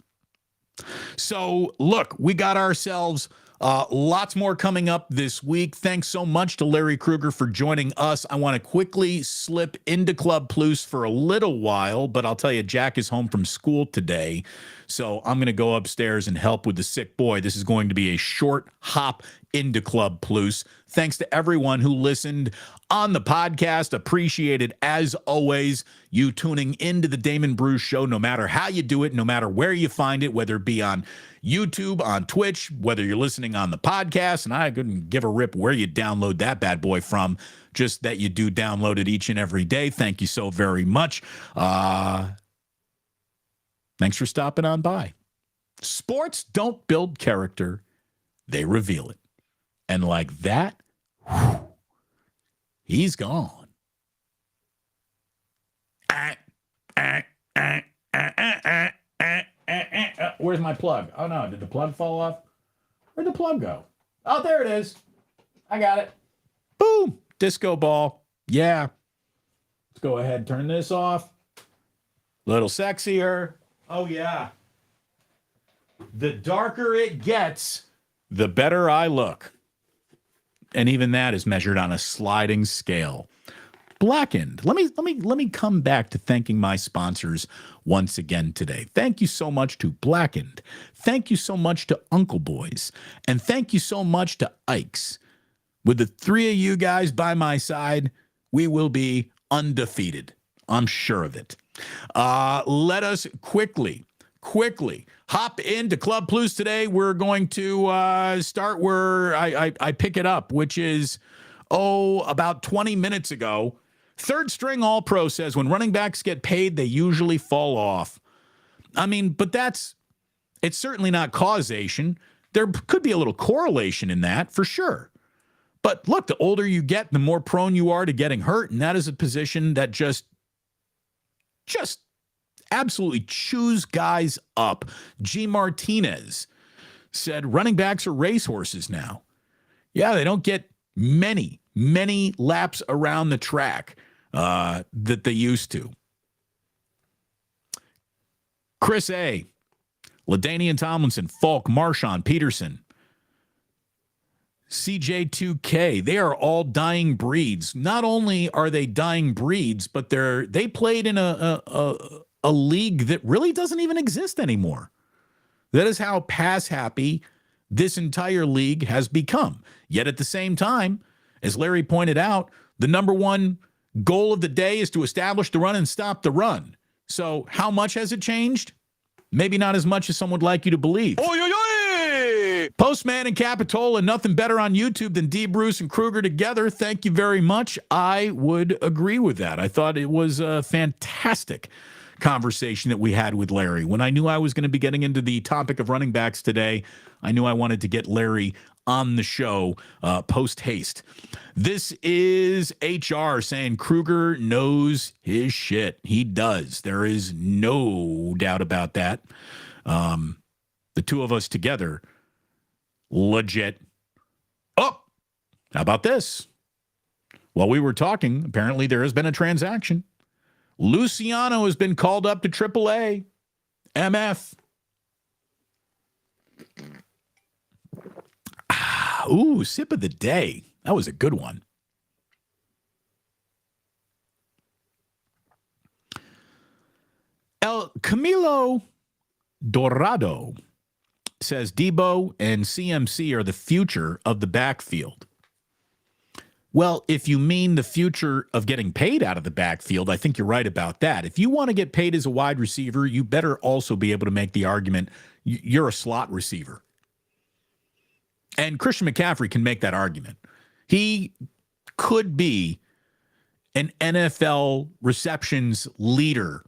[SPEAKER 1] So, look, we got ourselves Lots more coming up this week. Thanks so much to Larry Krueger for joining us. I want to quickly slip into Club Plus for a little while, but I'll tell you, Jack is home from school today, so I'm going to go upstairs and help with the sick boy. This is going to be a short hop into Club Plus. Thanks to everyone who listened on the podcast. Appreciated, as always, you tuning into the Damon Bruce Show, no matter how you do it, no matter where you find it, whether it be on YouTube, on Twitch, whether you're listening on the podcast, and I couldn't give a rip where you download that bad boy from, just that you do download it each and every day. Thank you so very much. Thanks for stopping on by. Sports don't build character, they reveal it. And like that, he's gone. Where's my plug? Oh, no. Did the plug fall off? Where'd the plug go? Oh, there it is. I got it. Boom. Disco ball. Yeah. Let's go ahead and turn this off. A little sexier. Oh, yeah. The darker it gets, the better I look. And even that is measured on a sliding scale. Blackened. Let me come back to thanking my sponsors once again today. Thank you so much to Blackened. Thank you so much to Uncle Boys. And thank you so much to Ike's. With the three of you guys by my side, we will be undefeated. I'm sure of it. Let us quickly hop into Club Plus today. We're going to start where I pick it up, which is, about 20 minutes ago. Third string All-Pro says when running backs get paid, they usually fall off. I mean, but it's certainly not causation. There could be a little correlation in that, for sure. But look, the older you get, the more prone you are to getting hurt, and that is a position that just absolutely chews guys up. G. Martinez said running backs are racehorses now. Yeah, they don't get many laps around the track that they used to. Chris A., LaDainian Tomlinson, Falk, Marshawn, Peterson, CJ2K, they are all dying breeds. Not only are they dying breeds, but they played in a league that really doesn't even exist anymore. That is how pass happy this entire league has become. Yet at the same time, as Larry pointed out, the number one goal of the day is to establish the run and stop the run. So how much has it changed? Maybe not as much as some would like you to believe. Oy, oy, oy! Postman and Capitola, nothing better on YouTube than D. Bruce and Krueger together. Thank you very much. I would agree with that. I thought it was a fantastic conversation that we had with Larry. When I knew I was going to be getting into the topic of running backs today, I knew I wanted to get Larry on the show post haste. This is HR saying Krueger knows his shit. He does. There is no doubt about that. The two of us together, legit. Oh, how about this? While we were talking, apparently there has been a transaction. Luciano has been called up to AAA. MF. Ooh, sip of the day. That was a good one. El Camilo Dorado says Debo and CMC are the future of the backfield. Well, if you mean the future of getting paid out of the backfield, I think you're right about that. If you want to get paid as a wide receiver, you better also be able to make the argument you're a slot receiver. And Christian McCaffrey can make that argument. He could be an NFL receptions leader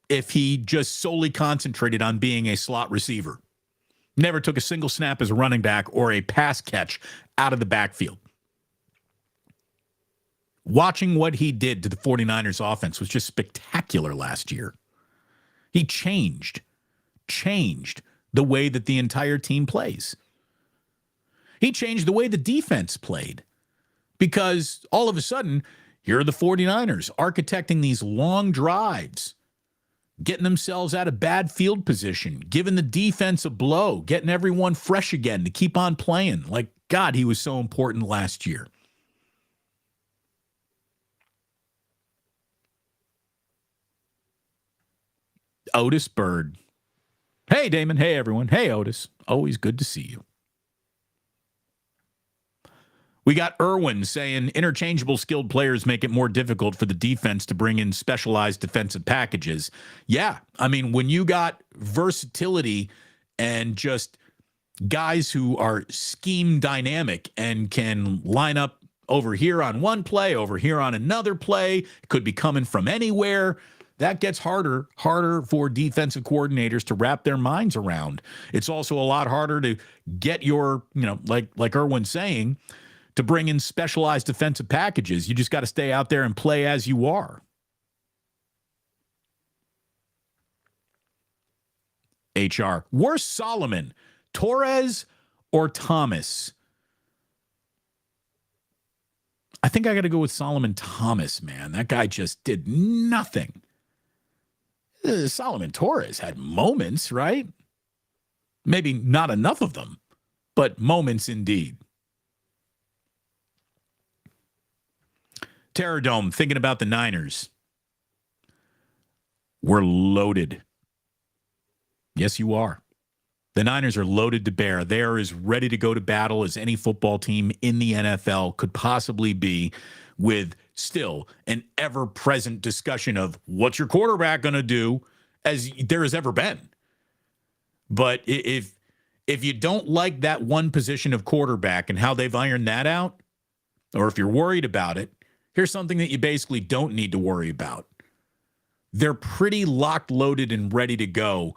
[SPEAKER 1] if he just solely concentrated on being a slot receiver. Never took a single snap as a running back or a pass catch out of the backfield. Watching what he did to the 49ers offense was just spectacular last year. He changed the way that the entire team plays. He changed the way the defense played because all of a sudden, here are the 49ers architecting these long drives getting themselves out of bad field position, giving the defense a blow, getting everyone fresh again to keep on playing. Like, God, he was so important last year. Otis Bird. Hey, Damon. Hey, everyone. Hey, Otis. Always good to see you. We got Irwin saying interchangeable skilled players make it more difficult for the defense to bring in specialized defensive packages. Yeah. I mean, when you got versatility and just guys who are scheme dynamic and can line up over here on one play, over here on another play, could be coming from anywhere. That gets harder for defensive coordinators to wrap their minds around. It's also a lot harder to get your, like Irwin's saying, to bring in specialized defensive packages. You just got to stay out there and play as you are. HR. Worse Solomon, Torres, or Thomas? I think I got to go with Solomon Thomas, man. That guy just did nothing. Solomon Torres had moments, right? Maybe not enough of them, but moments indeed. Terror Dome, thinking about the Niners. We're loaded. Yes, you are. The Niners are loaded to bear. They are as ready to go to battle as any football team in the NFL could possibly be, with still an ever-present discussion of what's your quarterback going to do as there has ever been. But if you don't like that one position of quarterback and how they've ironed that out, or if you're worried about it, here's something that you basically don't need to worry about. They're pretty locked, loaded, and ready to go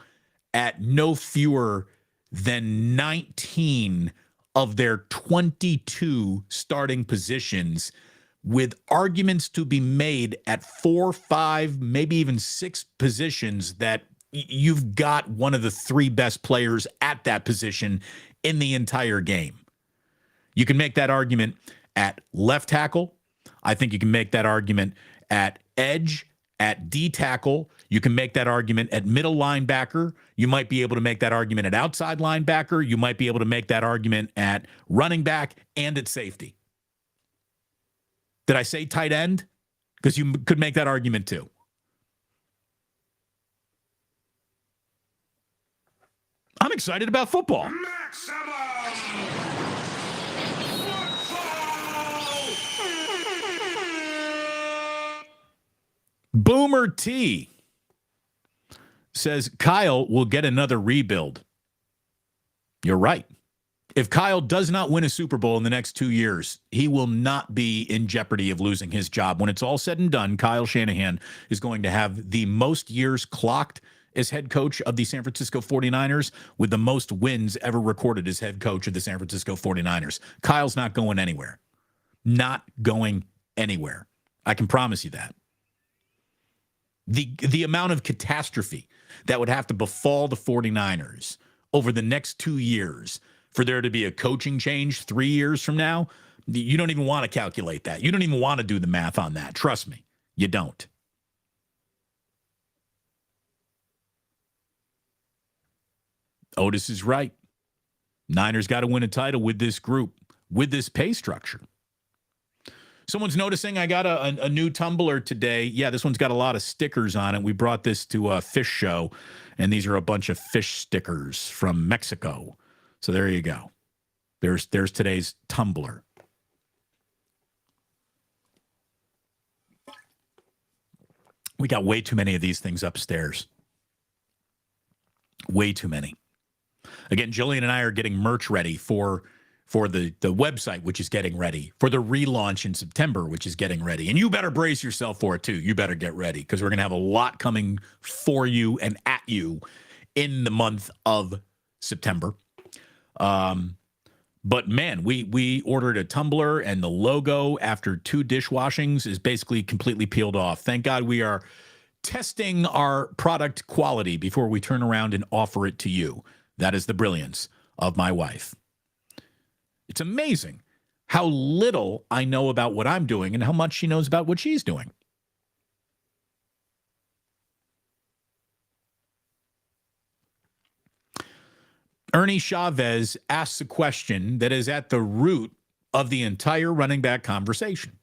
[SPEAKER 1] at no fewer than 19 of their 22 starting positions, with arguments to be made at 4, 5, maybe even 6 positions that you've got one of the 3 best players at that position in the entire game. You can make that argument at left tackle. I think you can make that argument at edge, at D tackle. You can make that argument at middle linebacker. You might be able to make that argument at outside linebacker. You might be able to make that argument at running back and at safety. Did I say tight end? Because you could make that argument too. I'm excited about football. Boomer T says Kyle will get another rebuild. You're right. If Kyle does not win a Super Bowl in the next 2 years, he will not be in jeopardy of losing his job. When it's all said and done, Kyle Shanahan is going to have the most years clocked as head coach of the San Francisco 49ers, with the most wins ever recorded as head coach of the San Francisco 49ers. Kyle's not going anywhere. Not going anywhere. I can promise you that. The amount of catastrophe that would have to befall the 49ers over the next 2 years for there to be a coaching change 3 years from now, you don't even want to calculate that. You don't even want to do the math on that. Trust me, you don't. Otis is right. Niners got to win a title with this group, with this pay structure. Someone's noticing I got a new tumbler today. Yeah, this one's got a lot of stickers on it. We brought this to a fish show, and these are a bunch of fish stickers from Mexico. So there you go. There's today's tumbler. We got way too many of these things upstairs. Way too many. Again, Jillian and I are getting merch ready for the website, which is getting ready, for the relaunch in September, which is getting ready. And you better brace yourself for it, too. You better get ready, because we're going to have a lot coming for you and at you in the month of September. But, man, we ordered a tumbler, and the logo after 2 dishwashings is basically completely peeled off. Thank God we are testing our product quality before we turn around and offer it to you. That is the brilliance of my wife. It's amazing how little I know about what I'm doing and how much she knows about what she's doing. Ernie Chavez asks a question that is at the root of the entire running back conversation.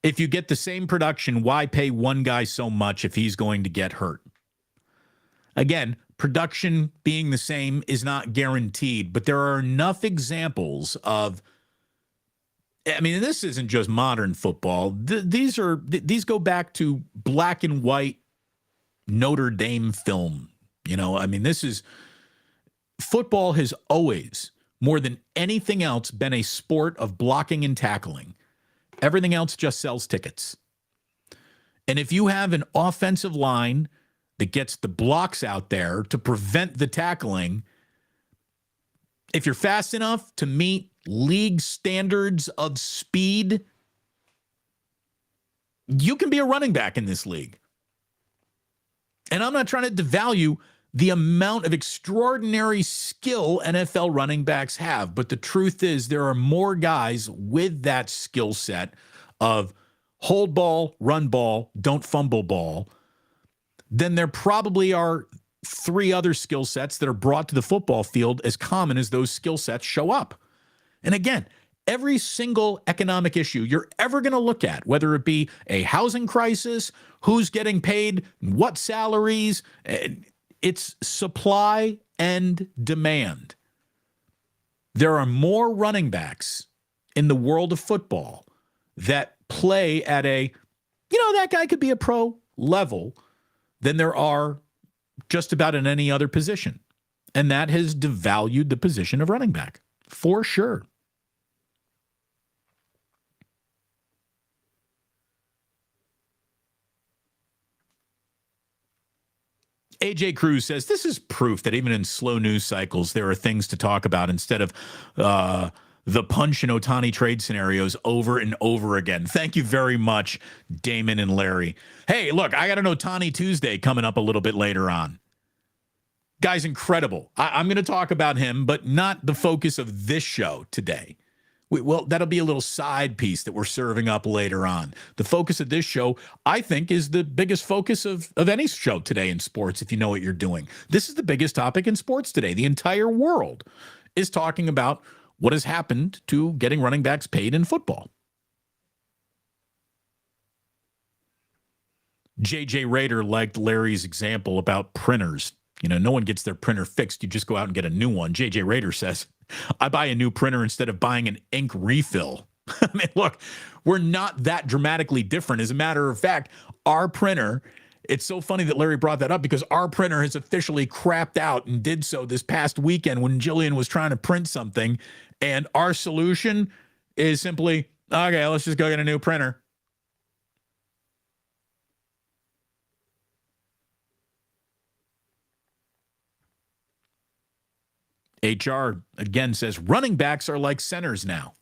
[SPEAKER 1] If you get the same production, why pay one guy so much if he's going to get hurt? Again, production being the same is not guaranteed, but there are enough examples of, I mean, this isn't just modern football. These go back to black and white Notre Dame film. I mean, football has always, more than anything else, been a sport of blocking and tackling. Everything else just sells tickets. And if you have an offensive line that gets the blocks out there to prevent the tackling, if you're fast enough to meet league standards of speed, you can be a running back in this league. And I'm not trying to devalue the amount of extraordinary skill NFL running backs have, but the truth is there are more guys with that skill set of hold ball, run ball, don't fumble ball, than there probably are three other skill sets that are brought to the football field as common as those skill sets show up. And again, every single economic issue you're ever going to look at, whether it be a housing crisis, who's getting paid, what salaries, it's supply and demand. There are more running backs in the world of football that play at that guy could be a pro level than there are just about in any other position. And that has devalued the position of running back, for sure. AJ Cruz says, this is proof that even in slow news cycles, there are things to talk about instead of the punch and Ohtani trade scenarios over and over again. Thank you very much, Damon and Larry. Hey, look, I got an Ohtani Tuesday coming up a little bit later on. Guy's incredible. I'm going to talk about him, but not the focus of this show today. Well, that'll be a little side piece that we're serving up later on. The focus of this show, I think, is the biggest focus of any show today in sports, if you know what you're doing. This is the biggest topic in sports today. The entire world is talking about what has happened to getting running backs paid in football. J.J. Rader liked Larry's example about printers. No one gets their printer fixed. You just go out and get a new one. J.J. Rader says, I buy a new printer instead of buying an ink refill. I mean, look, we're not that dramatically different. As a matter of fact, our printer, it's so funny that Larry brought that up because our printer has officially crapped out and did so this past weekend when Jillian was trying to print something. And our solution is simply, okay, let's just go get a new printer. HR, again, says running backs are like centers now.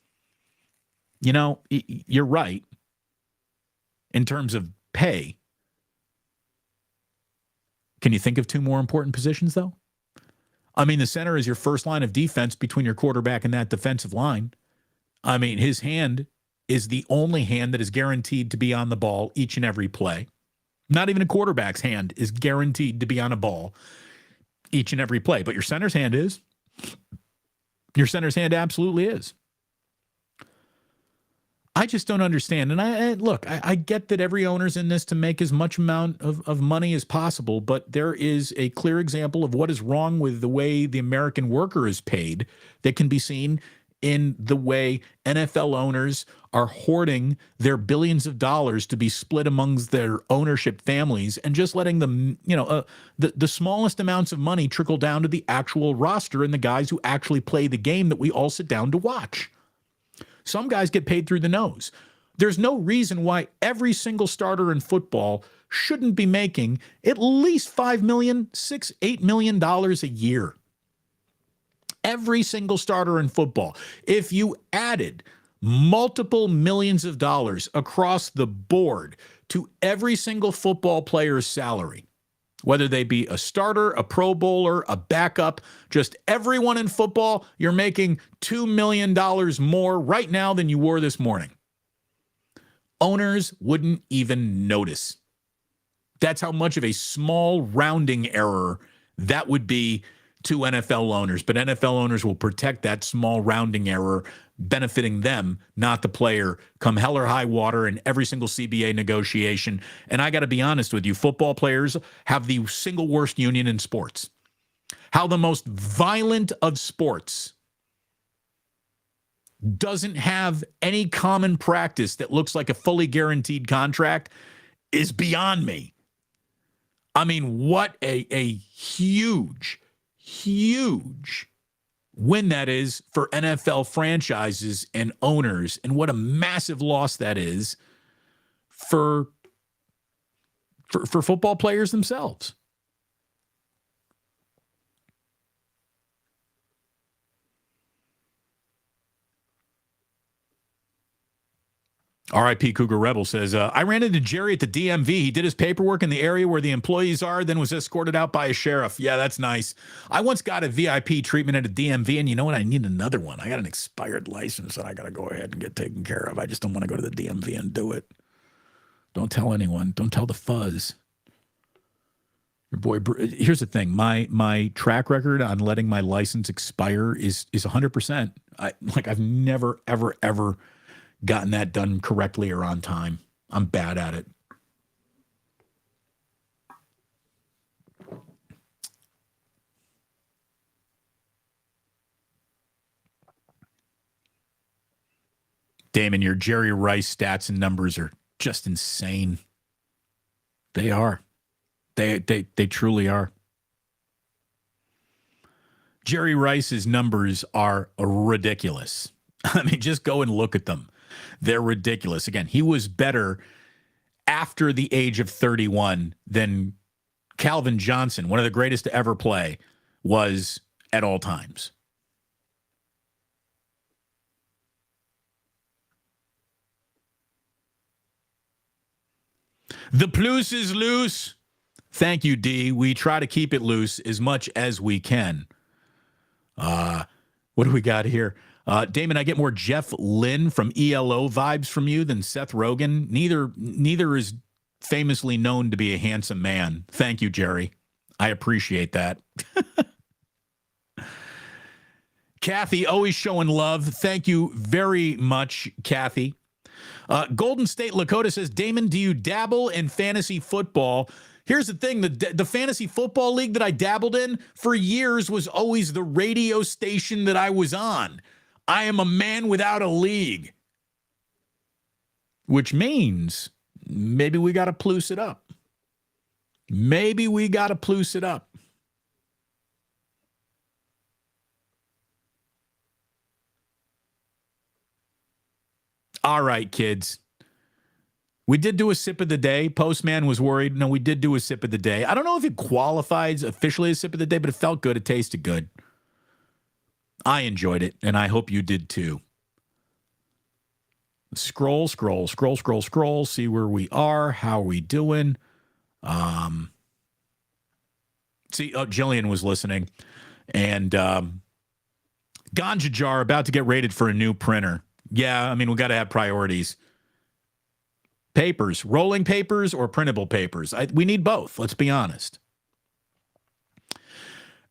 [SPEAKER 1] You're right in terms of pay. Can you think of two more important positions, though? I mean, the center is your first line of defense between your quarterback and that defensive line. I mean, his hand is the only hand that is guaranteed to be on the ball each and every play. Not even a quarterback's hand is guaranteed to be on a ball each and every play, but your center's hand is. Your center's hand absolutely is. I just don't understand. And I get that every owner's in this to make as much amount of money as possible, but there is a clear example of what is wrong with the way the American worker is paid that can be seen in the way NFL owners are hoarding their billions of dollars to be split amongst their ownership families and just letting them, the smallest amounts of money trickle down to the actual roster and the guys who actually play the game that we all sit down to watch. Some guys get paid through the nose. There's no reason why every single starter in football shouldn't be making at least $5 million, $6, $8 million a year. Every single starter in football. If you added multiple millions of dollars across the board to every single football player's salary, whether they be a starter, a Pro Bowler, a backup, just everyone in football, you're making $2 million more right now than you were this morning. Owners wouldn't even notice. That's how much of a small rounding error that would be to NFL owners, but NFL owners will protect that small rounding error, benefiting them, not the player, come hell or high water in every single CBA negotiation. And I got to be honest with you, football players have the single worst union in sports. How the most violent of sports doesn't have any common practice that looks like a fully guaranteed contract is beyond me. I mean, what a huge win that is for NFL franchises and owners, and what a massive loss that is for football players themselves. RIP Cougar Rebel says, I ran into Jerry at the DMV. He did his paperwork in the area where the employees are, then was escorted out by a sheriff. Yeah, that's nice. I once got a VIP treatment at a DMV, and you know what? I need another one. I got an expired license that I got to go ahead and get taken care of. I just don't want to go to the DMV and do it. Don't tell anyone. Don't tell the fuzz. Your boy, here's the thing. My track record on letting my license expire is 100%. I've never, ever gotten that done correctly or on time. I'm bad at it. Damon, your Jerry Rice stats and numbers are just insane. They are. They truly are. Jerry Rice's numbers are ridiculous. I mean, just go and look at them. They're ridiculous. Again, he was better after the age of 31 than Calvin Johnson, one of the greatest to ever play, was at all times. The plus is loose. Thank you, D. We try to keep it loose as much as we can. What do we got here? Damon, I get more Jeff Lynne from ELO vibes from you than Seth Rogen. Neither is famously known to be a handsome man. Thank you, Jerry. I appreciate that. Kathy, always showing love. Thank you very much, Kathy. Golden State Lakota says, Damon, do you dabble in fantasy football? Here's the thing, the fantasy football league that I dabbled in for years was always the radio station that I was on. I am a man without a league. Which means maybe we got to plus it up. Maybe we got to plus it up. All right, kids. We did do a sip of the day. Postman was worried. No, we did do a sip of the day. I don't know if it qualifies officially as sip of the day, but it felt good. It tasted good. I enjoyed it, and I hope you did too. Scroll. See where we are. How are we doing? Jillian was listening. And Ganja Jar about to get rated for a new printer. Yeah, I mean, we got to have priorities. Papers, rolling papers or printable papers. We need both. Let's be honest.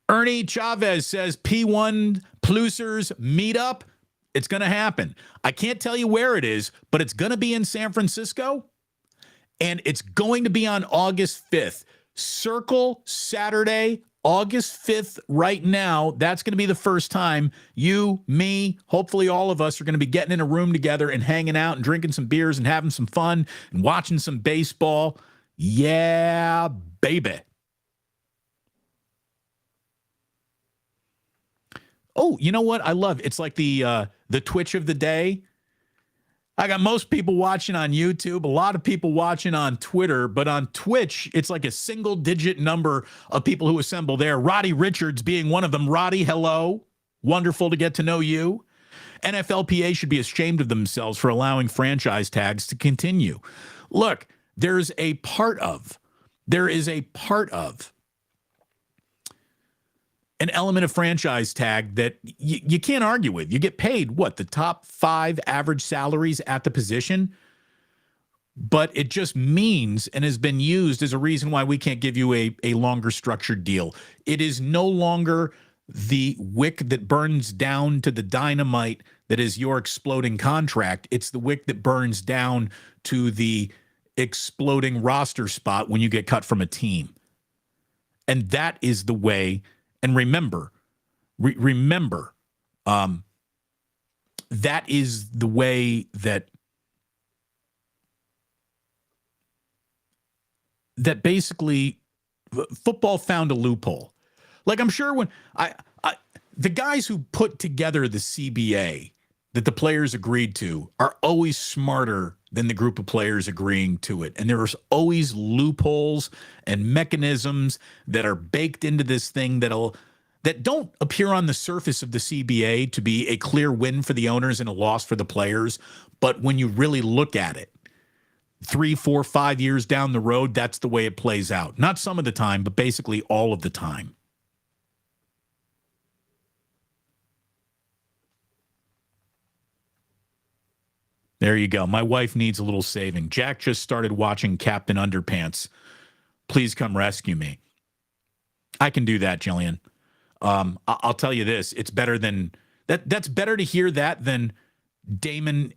[SPEAKER 1] Ernie Chavez says P1 Plusers meetup. It's going to happen. I can't tell you where it is, but it's going to be in San Francisco, and it's going to be on August 5th. Circle Saturday, August 5th right now. That's going to be the first time you, me, hopefully all of us are going to be getting in a room together and hanging out and drinking some beers and having some fun and watching some baseball. Yeah, baby. Oh, you know what? I love it's like the Twitch of the day. I got most people watching on YouTube, a lot of people watching on Twitter, but on Twitch, it's like a single-digit number of people who assemble there. Roddy Richards being one of them. Roddy, hello. Wonderful to get to know you. NFLPA should be ashamed of themselves for allowing franchise tags to continue. Look, there is a part of an element of franchise tag that you can't argue with. You get paid, what, the top 5 average salaries at the position? but it just means and has been used as a reason why we can't give you a longer structured deal. It is no longer the wick that burns down to the dynamite that is your exploding contract. It's the wick that burns down to the exploding roster spot when you get cut from a team. And that is the way. And remember, that is the way that basically football found a loophole. Like, I'm sure when the guys who put together the CBA that the players agreed to are always smarter than the group of players agreeing to it. And there's always loopholes and mechanisms that are baked into this thing that don't appear on the surface of the CBA to be a clear win for the owners and a loss for the players. But when you really look at it, 3, 4, 5 years down the road, that's the way it plays out. Not some of the time, but basically all of the time. There you go. My wife needs a little saving. Jack just started watching Captain Underpants. Please come rescue me. I can do that, Jillian. I'll tell you this. It's better than that. That's better to hear that than Damon,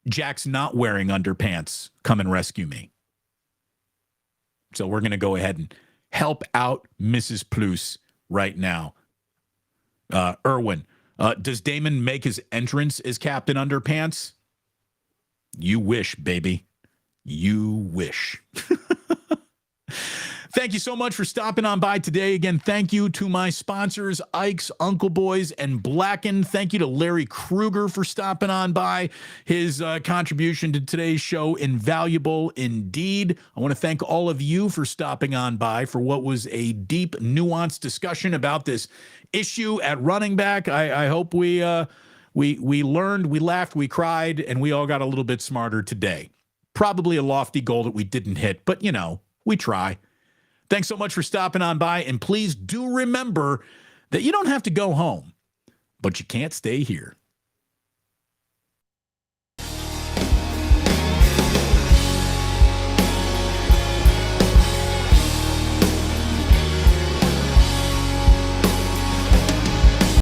[SPEAKER 1] Jack's not wearing underpants. Come and rescue me. So we're going to go ahead and help out Mrs. Plus right now. Erwin, does Damon make his entrance as Captain Underpants? You wish, baby. You wish. Thank you so much for stopping on by today. Again, thank you to my sponsors, Ike's, Uncle Boys, and Blacken. Thank you to Larry Kruger for stopping on by. His contribution to today's show, invaluable indeed. I want to thank all of you for stopping on by for what was a deep, nuanced discussion about this issue at running back. I hope we learned, we laughed, we cried, and we all got a little bit smarter today. Probably a lofty goal that we didn't hit, but, we try. Thanks so much for stopping on by, and please do remember that you don't have to go home, but you can't stay here.